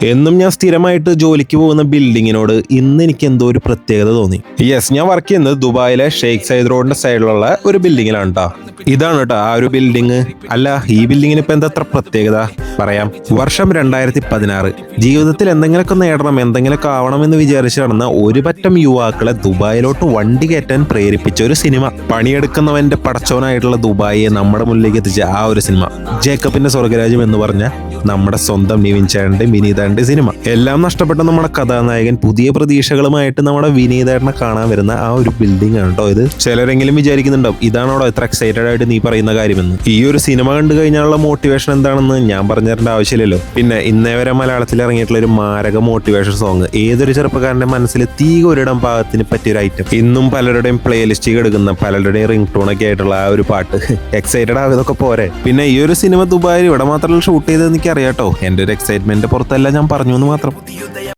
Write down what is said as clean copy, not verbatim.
എന്നും ഞാൻ സ്ഥിരമായിട്ട് ജോലിക്ക് പോകുന്ന ബിൽഡിങ്ങിനോട് ഇന്ന് എനിക്ക് എന്തോ ഒരു പ്രത്യേകത തോന്നി. യെസ്, ഞാൻ വർക്ക് ചെയ്യുന്നത് ദുബായിലെ ഷെയ്ഖ് സയ്യിദ് റോഡിന്റെ സൈഡിലുള്ള ഒരു ബിൽഡിങ്ങിലാണ് കേട്ടോ. ഇതാണ് കേട്ടോ ആ ഒരു ബിൽഡിങ്. അല്ല, ഈ ബിൽഡിങ്ങിന് ഇപ്പൊ എന്താ അത്ര പ്രത്യേകത പറയാം. വർഷം 2016. ജീവിതത്തിൽ എന്തെങ്കിലുമൊക്കെ നേടണം, എന്തെങ്കിലുമൊക്കെ ആവണമെന്ന് വിചാരിച്ച് നടന്ന ഒരു പറ്റം യുവാക്കളെ ദുബായിലോട്ട് വണ്ടി കയറ്റാൻ പ്രേരിപ്പിച്ച ഒരു സിനിമ. പണിയെടുക്കുന്നവന്റെ പടച്ചവനായിട്ടുള്ള ദുബായിയെ നമ്മുടെ മുന്നിലേക്ക് എത്തിച്ച ആ ഒരു സിനിമ, ജേക്കബിന്റെ സ്വർഗരാജ്യം എന്ന് പറഞ്ഞ നമ്മുടെ സ്വന്തം നിവിൻ ചേട്ടന്റെ വിനീതേട്ടന്റെ സിനിമ. എല്ലാം നഷ്ടപ്പെട്ട നമ്മുടെ കഥാനായകൻ പുതിയ പ്രതീക്ഷകളുമായിട്ട് നമ്മുടെ വിനീതേട്ടനെ കാണാൻ വരുന്ന ആ ഒരു ബിൽഡിംഗ് ആണ് കേട്ടോ ഇത്. ചിലരെങ്കിലും വിചാരിക്കുന്നുണ്ടാവും ഇതാണോ ഇത്ര എക്സൈറ്റഡ് ആയിട്ട് നീ പറയുന്ന കാര്യമെന്ന്. ഈ ഒരു സിനിമ കണ്ടു കഴിഞ്ഞാലുള്ള മോട്ടിവേഷൻ എന്താണെന്ന് ഞാൻ പറഞ്ഞു തരേണ്ട ആവശ്യമില്ലല്ലോ. പിന്നെ ഇന്നേ വരെ മലയാളത്തിൽ ഇറങ്ങിയിട്ടുള്ള ഒരു മാരക മോട്ടിവേഷൻ സോങ്, ഏതൊരു ചെറുപ്പക്കാരന്റെ മനസ്സിൽ തീ കൊരിടാൻ പാകത്തിന് പറ്റിയൊരു ഐറ്റം. ഇന്നും പലരുടെയും പ്ലേലിസ്റ്റിൽ എടുക്കുന്ന പലരുടെയും റിംഗ് ടൂണൊക്കെ ആയിട്ടുള്ള ആ ഒരു പാട്ട്. എക്സൈറ്റഡ് ആയതൊക്കെ പോരെ. പിന്നെ ഈ ഒരു സിനിമ ദുബായിൽ ഇവിടെ മാത്രമല്ല ഷൂട്ട് ചെയ്തത് എനിക്ക് അറിയാട്ടോ. എന്റെ ഒരു എക്സൈറ്റ്മെന്റ് പുറത്തല്ല ഞാൻ പറഞ്ഞു എന്ന് മാത്രം.